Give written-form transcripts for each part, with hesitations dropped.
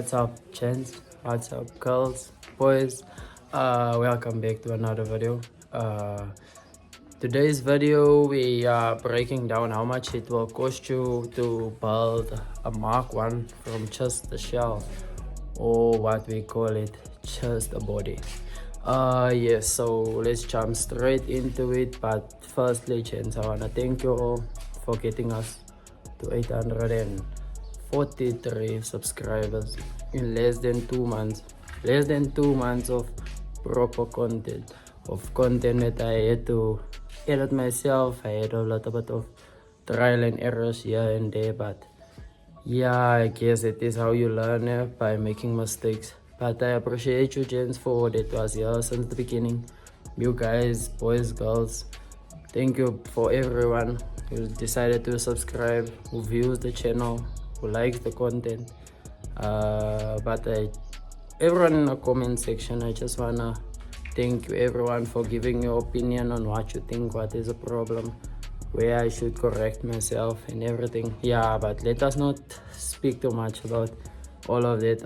What's up, gents? What's up, girls, boys? Welcome back to another video. Today's video we are breaking down how much it will cost you to build a Mark 1 from just the shell, or what we call it, just the body. Yes, so let's jump straight into it. But firstly, gents, I wanna thank you all for getting us to 843 subscribers in less than 2 months. Less than 2 months of proper content, that I had to edit myself. I had a little bit of trial and errors here and there, but yeah, I guess it is how you learn, by making mistakes. But I appreciate you, gents, for that was here since the beginning. You guys, boys, girls, thank you for everyone who decided to subscribe, who views the channel, who likes the content. Everyone in the comment section, I just wanna thank you everyone for giving your opinion on what you think, what is a problem, where I should correct myself and everything. Yeah, but let us not speak too much about all of that.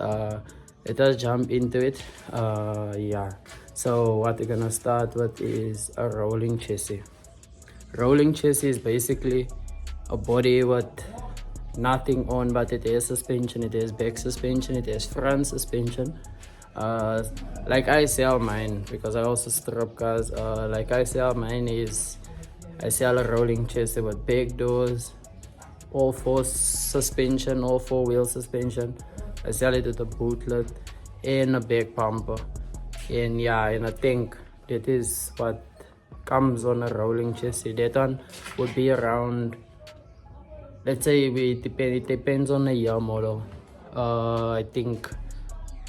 Let us jump into it. Yeah, so what we're gonna start with is a rolling chassis. Rolling chassis is basically a body with nothing on, but it has suspension, it has back suspension, it has front suspension. Like I sell mine because I also strip cars. Like I sell mine is I sell a rolling chassis with big doors, all four suspension, all four-wheel suspension. I sell it with a bootlet and a back bumper, and yeah, and a tank. That is what comes on a rolling chassis. That one would be around, let's say, it depends on the year model. I think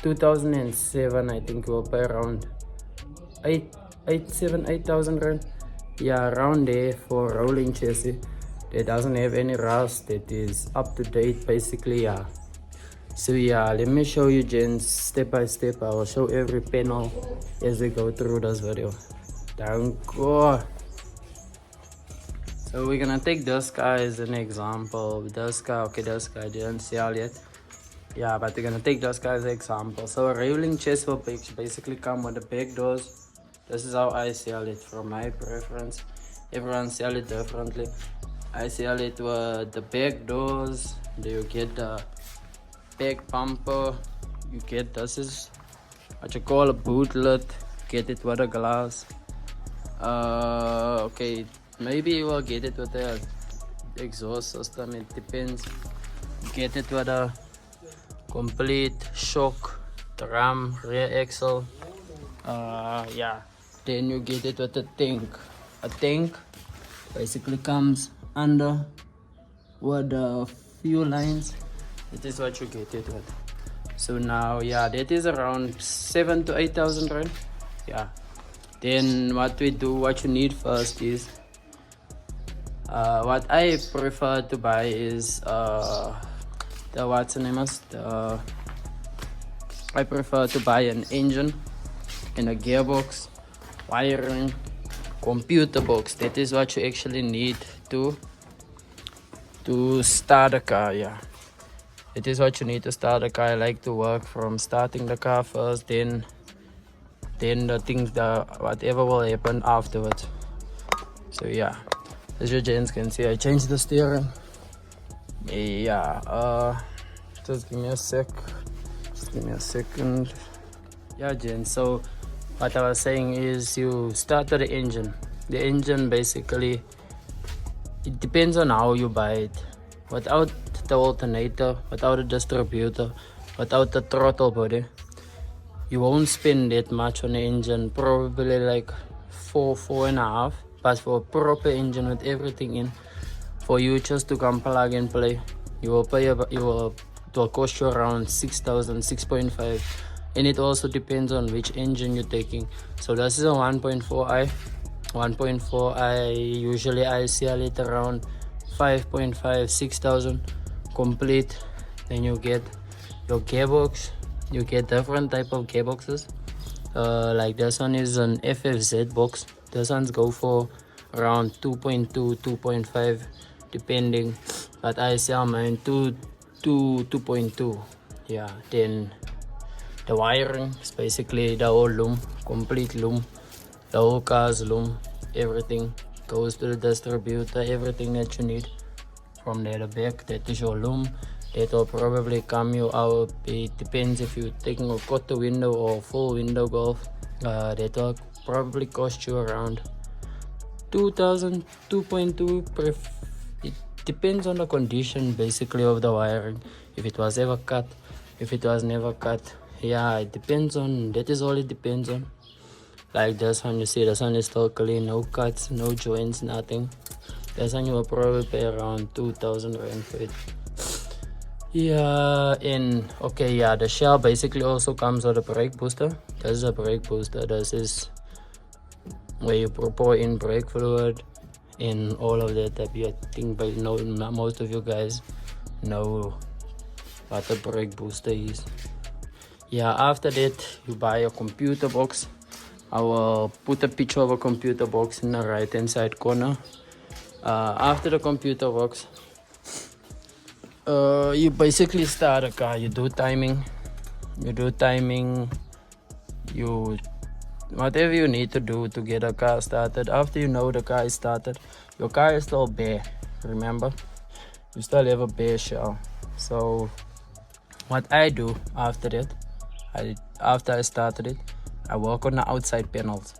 2007, I think will pay around 8,000 rand. Yeah, around there for rolling chassis. That doesn't have any rust, that is up to date basically. Yeah, so yeah, let me show you, gents, step by step. I will show every panel as we go through this video. Thank God. So we're gonna take this guy as an example. This guy didn't sell yet. Yeah, but we're gonna take this guy as an example. So a rolling chassis will basically come with the back doors. This is how I sell it from my preference. Everyone sell it differently. I sell it with the back doors. Then you get the back bumper. You get, this is what you call a bootlet. Get it with a glass. Okay, maybe you will get it with the exhaust system, it depends. Get it with a complete shock, drum, rear axle. Yeah, then you get it with a tank. A tank basically comes under with a few lines. That is what you get it with. So now, yeah, that is around 7,000 to 8,000 rand. Yeah, then what you need first is what I prefer to buy is I prefer to buy an engine and a gearbox, wiring, computer box. That is what you actually need to start a car. Yeah, it is what you need to start a car. I like to work from starting the car first, then the things, whatever will happen afterwards. So yeah, as you gents can see, I changed the steering. Yeah, just give me a second. Yeah, gents, so what I was saying is you start with the engine. The engine basically, it depends on how you buy it. Without the alternator, without a distributor, without the throttle body, you won't spend that much on the engine, probably like 4.5. But for a proper engine with everything in, for you just to come plug and play, it will cost you around 6,000, 6.5. And it also depends on which engine you're taking. So this is a 1.4i. 1.4i, usually I sell it around 5.5, 6,000 complete. Then you get your gearbox. You get different type of gearboxes. Like this one is an FFZ box. Those ones go for around 2.2, 2.5 depending, but I sell mine 2.2. Yeah, then the wiring is basically the whole loom, complete loom, the whole car's loom, everything goes to the distributor, everything that you need. From there the back, that is your loom. That will probably come you out, it depends if you're taking a quarter window or full window golf. That will probably cost you around 2000, 2.2 per. It depends on the condition basically of the wiring, if it was ever cut, if it was never cut. Yeah, it depends on, that is all it depends on. Like this one, you see this one is still clean, no cuts, no joints, nothing. This one you will probably pay around 2000 rand for it. Yeah, and okay, yeah, the shell basically also comes with a brake booster. This is a brake booster. This is where you pour in brake fluid and all of that. I think by now most of you guys know what a brake booster is. Yeah, after that you buy a computer box. I will put a picture of a computer box in the right hand side corner. After the computer box, you basically start a car. You do timing, you whatever you need to do to get a car started. After you know the car is started, your car is still bare. Remember, you still have a bare shell. So what I do after that, after I started it, I work on the outside panels.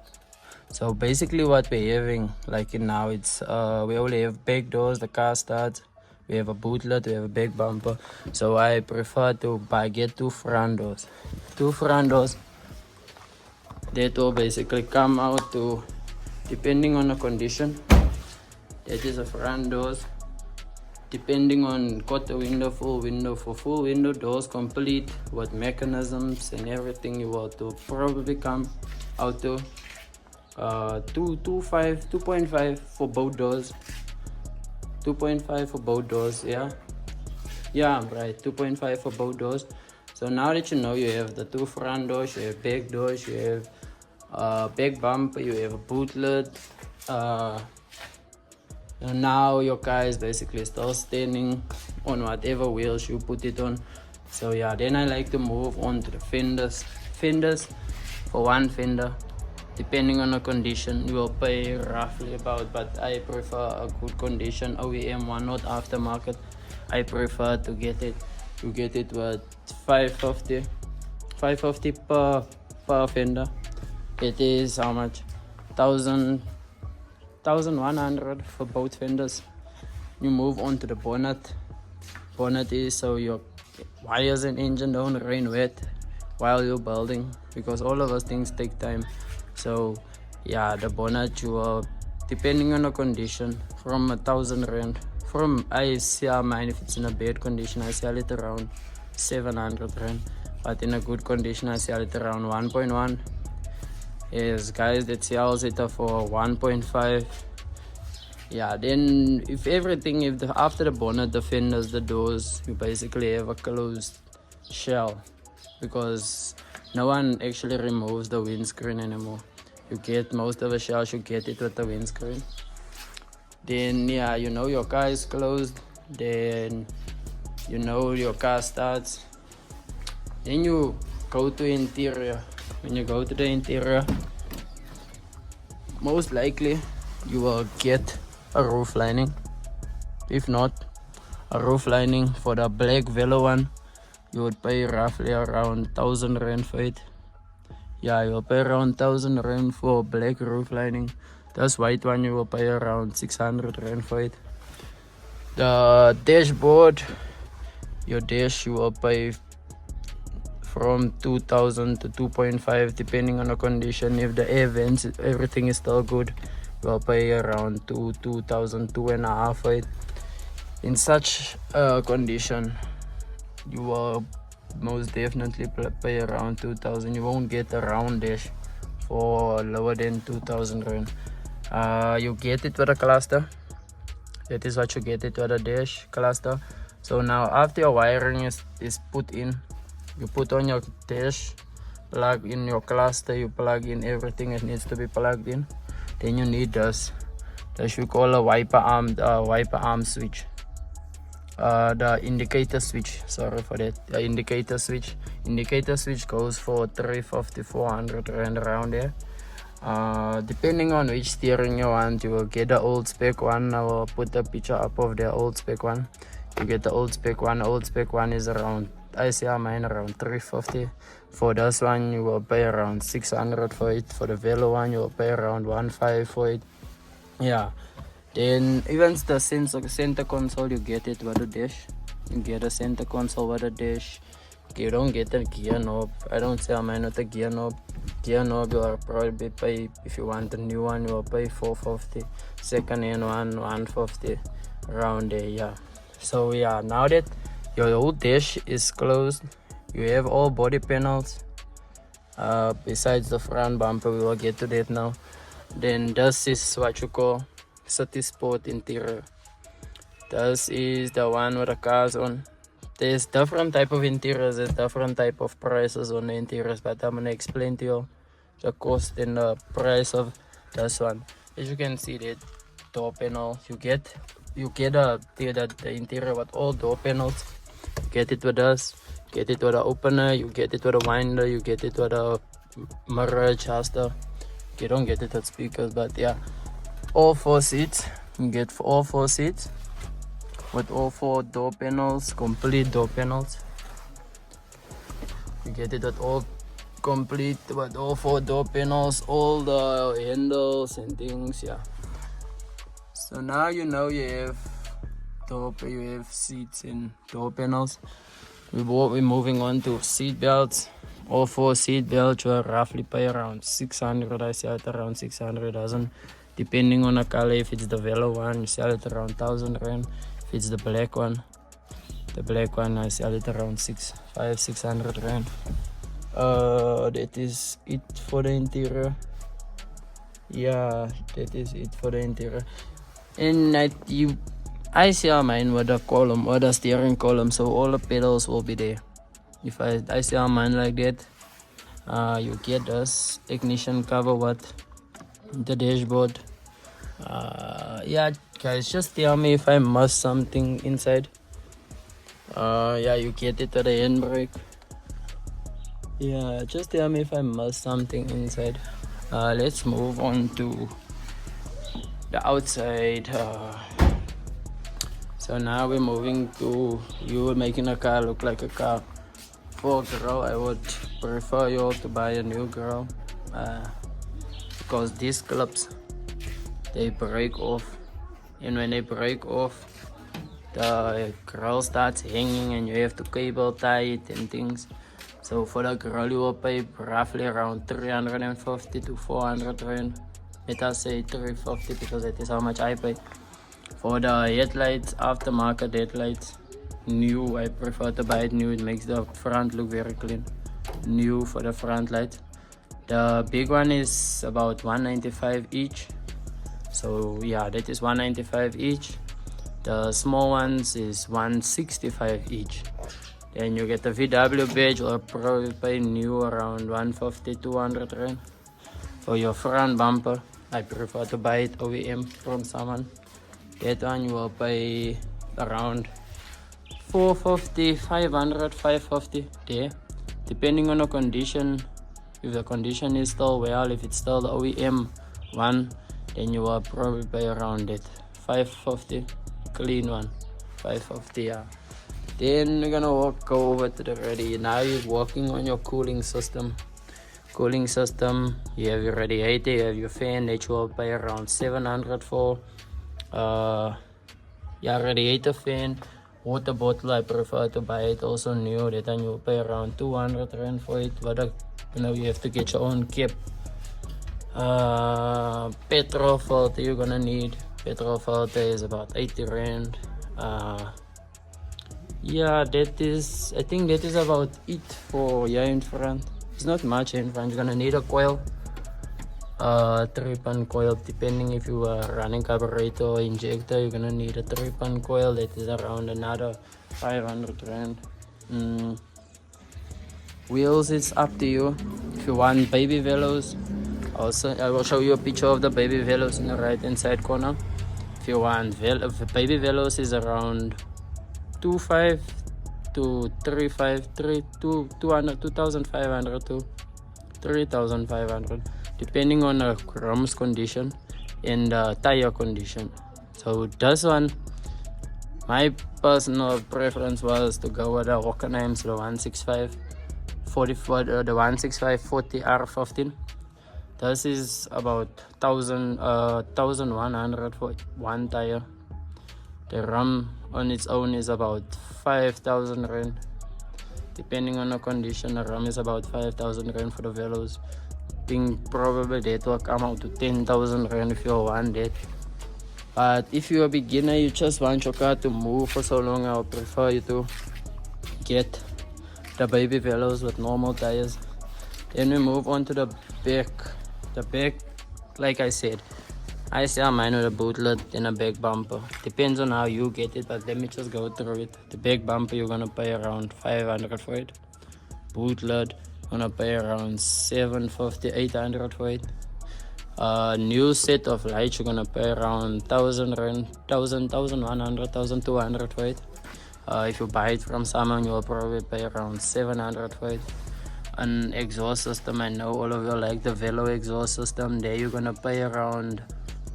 So basically what we're having, like in now, it's we only have back doors, the car starts, we have a bootlet, we have a back bumper. So I prefer to get two front doors. That will basically come out to, depending on the condition, that is a front doors. Depending on quarter window, full window. For full window doors complete with mechanisms and everything, you will to probably come out to 2.5 for both doors. 2.5 for both doors. Yeah, right, 2.5 for both doors. So now that you know, you have the two front doors, you have back doors, you have back bumper, you have a bootlet. And now your car is basically still standing on whatever wheels you put it on. So yeah, then I like to move on to the fenders. For one fender, depending on the condition, you will pay roughly about, but I prefer a good condition OEM one, not aftermarket. I prefer to get it with 550 per fender. It is how much? 1100 for both fenders. You move on to the bonnet. Bonnet is so your wires and engine don't rain wet while you're building, because all of those things take time. So yeah, the bonnet, you are, depending on the condition, from 1,000 rand. From I sell mine, if it's in a bad condition, I sell it around 700 rand, but in a good condition I sell it around 1.1. Is guys that sells it for 1.5. Yeah, then after the bonnet, the fenders, the doors, you basically have a closed shell, because no one actually removes the windscreen anymore. You get most of the shells, you get it with the windscreen. Then yeah, you know your car is closed, then you know your car starts. Then you go to interior. When you go to the interior, most likely you will get a roof lining. If not a roof lining, for the black Velo one, you would pay roughly around 1,000 rand for it. Yeah, you will pay around 1,000 rand for black roof lining. This white one, you will pay around 600 rand for it. The dashboard, your dash, you will pay from 2,000 to 2.5 depending on the condition. If the air vents, everything is still good, you will pay around 2,000, 2.5 for it. In such a condition, you will most definitely pay around 2,000. You won't get a round dash for lower than 2,000 rand. You get it with a cluster. That is what you get it with a dash cluster. So now after your wiring is put in, you put on your dash, plug in your cluster, you plug in everything that needs to be plugged in. Then you need this we call a wiper arm switch. the indicator switch, sorry for that, the indicator switch goes for 350 400 rand around there. Depending on which steering you want, you will get the old spec one. I will put a picture up of the old spec one. You get the old spec one is around, I see mine around 350. For this one you will pay around 600 for it. For the Velo one you will pay around 1.5 for it. Yeah, then even the center console, you get it with the dash. You get a center console with a dash. You don't get a gear knob. I don't sell mine with a gear knob. Gear knob you will probably pay, if you want a new one you will pay 450. Second hand one 150 around there. Yeah, so yeah, now that your old dash is closed, you have all body panels besides the front bumper. We will get to that now. Then this is what you call City Sport interior. This is the one with the cars on. There's different type of interiors, there's different type of prices on the interiors, but I'm gonna explain to you the cost and the price of this one. As you can see, the door panel, you get the interior with all door panels. You get it with this, get it with an opener, you get it with a winder, you get it with a mirror adjuster. You don't get it with speakers, but yeah, all 4 seats. You get all 4 seats with all 4 door panels, complete door panels. You get it with all complete with all 4 door panels, all the handles and things. Yeah, so now you know you have seats and door panels. We're moving on to seat belts. All 4 seat belts will roughly pay around 600. I sell it around 600,000, depending on the color. If it's the Velo one, you sell it around 1,000 rand. If it's the black one, I sell it around 600 rand. That is it for the interior. Yeah, that is it for the interior. And I sell mine with the column or the steering column, so all the pedals will be there. If I sell mine like that, you get this ignition cover with the dashboard. Yeah, guys, just tell me if I missed something inside. Yeah, you get it with the handbrake. Yeah, just tell me if I missed something inside. Let's move on to the outside. So now we're moving to you making a car look like a car. For a girl, I would prefer you all to buy a new girl, because these clips, they break off, and when they break off, the grill starts hanging and you have to cable tie it and things. So for the grill you will pay roughly around 350 to 400 rand. Let us say 350 because that is how much I pay. For the headlights, aftermarket headlights, new, I prefer to buy it new. It makes the front look very clean. New for the front light. The big one is about 195 each. So yeah, that is 195 each. The small ones is 165 each. Then you get the VW badge, or probably pay new around 150 200 rand. For your front bumper, I prefer to buy it OEM from someone. That one you will pay around 450 500 550 there, depending on the condition. If the condition is still well, if it's still the OEM one, then you will probably pay around it 550, clean one, 550. Yeah, then we're gonna go over to the ready. Now you're working on your cooling system. You have your radiator, you have your fan that you will pay around 700 for. Yeah, radiator, fan, water bottle, I prefer to buy it also new. That time you will pay around 200 rand for it, but you have to get your own cap. Petrol filter, you're gonna need petrol filter is about 80 rand. Yeah, I think that is about it for here in front. It's not much in front. You're gonna need a coil, 3-pin coil, depending if you are running carburetor or injector. You're gonna need a 3-pin coil. That is around another 500 rand. Wheels, it's up to you. If you want baby Velos, also I will show you a picture of the baby Velos in the right hand side corner. If you want baby Velos, is around 2.5 to 3.5, 2,500 to 3,500, depending on the ROM's condition and the tire condition. So this one, my personal preference was to go with the Hockenheim's the 165 the 165 40 R15. This is about 1,100 for one tire. The RAM on its own is about 5,000 rand. Depending on the condition, the RAM is about 5,000 rand for the velos. I think probably that will come out to 10,000 rand if you want that. But if you're a beginner, you just want your car to move for so long, I would prefer you to get the baby velos with normal tires. Then we move on to the back. The back, like I said, I sell mine with a boot lid and a back bumper. Depends on how you get it, but let me just go through it. The back bumper, you're gonna pay around 500 for it. Boot lid, gonna pay around 750, 800 for it. New set of lights, you're gonna pay around 1,000 rand, 1,100, 1,200 for it. If you buy it from someone, you'll probably pay around 700 for it. An exhaust system, I know all of you like the Velo exhaust system. There you're gonna pay around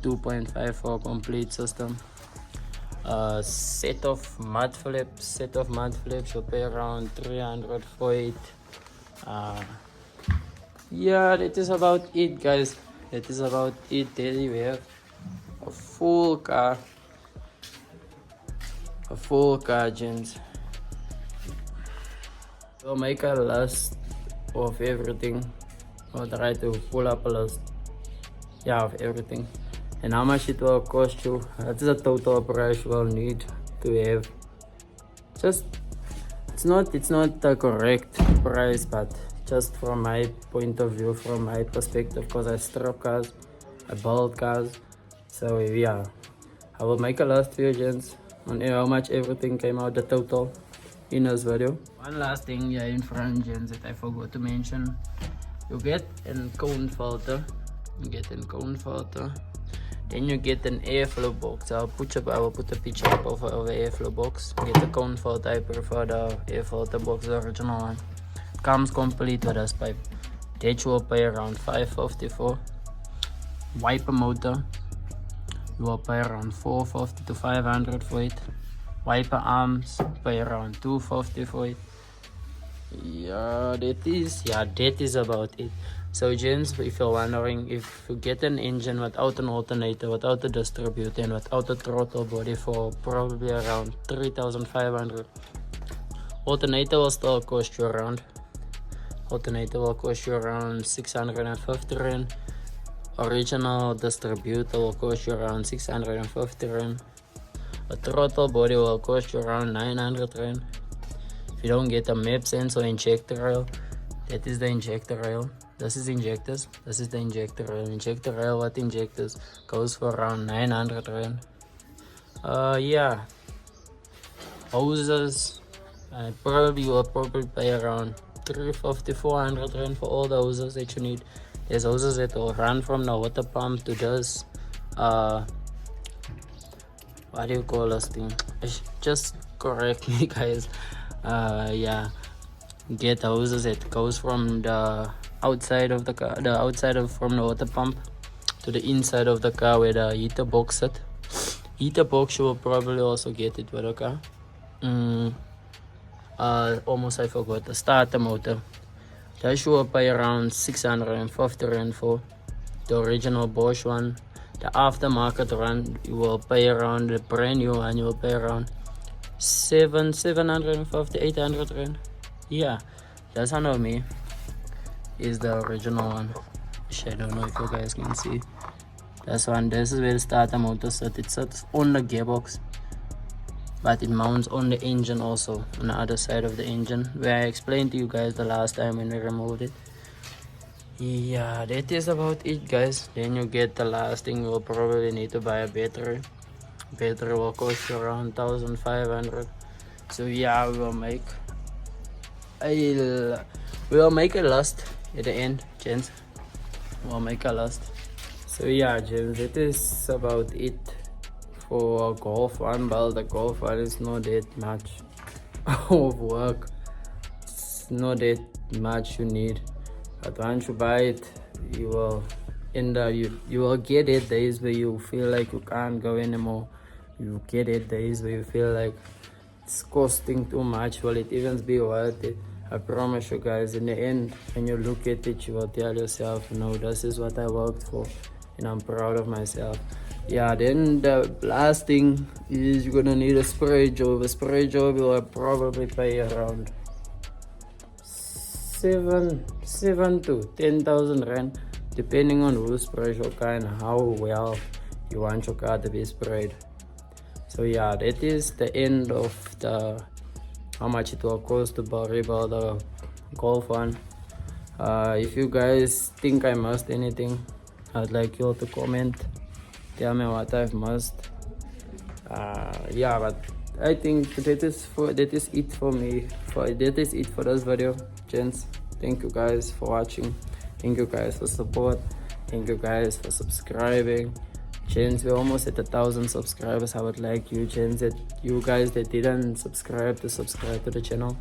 2.5 for a complete system. Set of mud flips, you'll pay around 300 for it. Yeah, that is about it, guys. That is about it. There you have a full car, gents. We'll make a list of everything. I'll try to pull up a list, of everything and how much it will cost you. That is a total price you will need to have. Just it's not the correct price, but just from my point of view, from my perspective, because I strip cars, I build cars. So yeah, I will make a list for you, gents, on how much everything came out, the total, in this video. One last thing here in front, gents, that I forgot to mention. You get a cone filter. Then you get an airflow box. I will put a picture up of the airflow box. Get a cone filter. I prefer the air filter box, the original one. Comes complete with this pipe. That you will pay around 550 for. Wiper motor, you will pay around 450 to 500 for it. Wiper arms, pay around 250 for it. That is about it. So gents, if you're wondering, if you get an engine without an alternator, without a distributor, and without a throttle body for probably around 3,500, alternator will still cost you around 650 rand. Original distributor will cost you around 650 rand. A throttle body will cost you around 900 rand. If you don't get a map sensor injector oil, that is the injector oil. This is injectors. This is the injector oil. Injector oil with injectors goes for around 900 rand. Hoses, you will probably pay around 350, 400 rand for all the hoses that you need. There's hoses that will run from the water pump to this what do you call this thing? Just correct me, guys. Get hoses that goes from the outside of the car, from the water pump to the inside of the car where the heater box sit. Heater box, you will probably also get it with the car. Almost I forgot the starter motor. That you will pay around 650 rand for. The original Bosch one. The aftermarket one, you will pay around, the brand new one, you will pay around 750, 800 rand. Yeah, that's one of me. Is the original one. I don't know if you guys can see. This is where the starter motor sits. It sits on the gearbox, but it mounts on the engine also, on the other side of the engine, where I explained to you guys the last time when we removed it. Yeah, that is about it, guys. Then you get the last thing. You'll probably need to buy a battery. Battery will cost you around 1,500. So yeah, we'll make a list at the end, gents. We'll make a list. So yeah, gents, that is about it for a Golf 1, but the Golf 1 is not that much of work. It's not that much you need, but once you buy it, you will end up, you will get it days where you feel like you can't go anymore. You get it days where you feel like it's costing too much. Will it even be worth it? I promise you guys, in the end, when you look at it, you will tell yourself, no, this is what I worked for, and I'm proud of myself. Yeah, then the last thing is you're gonna need a spray job. A spray job will probably pay around 7 to 10,000 rand, depending on who sprays your car and how well you want your car to be sprayed. So yeah, that is the end of the how much it will cost to rebuild the Golf 1. If you guys think I missed anything, I'd like you all to comment, tell me what I've missed. Yeah, but I think that is it for me. That is it for this video, gents. Thank you guys for watching. Thank you guys for support. Thank you guys for subscribing. Gents, we're almost at 1,000 subscribers. I would like you gents, you guys that didn't subscribe, to subscribe to the channel.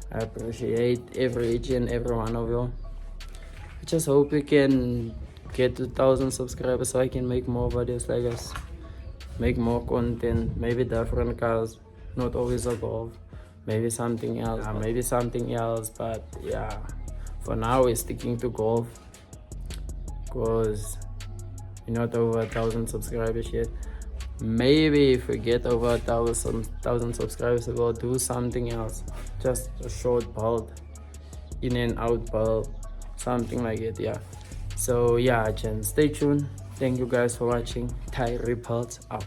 I appreciate each and every one of you. I just hope we can get to 1,000 subscribers so I can make more videos like this, make more content, maybe different cars, not always a Golf, maybe something else, but yeah, for now we're sticking to Golf because we're not over 1,000 subscribers yet. Maybe if we get over 1,000 subscribers, we'll do something else, just a short build, in and out build, something like it. Yeah, so yeah, gents, stay tuned. Thank you guys for watching. Thai Repulse out.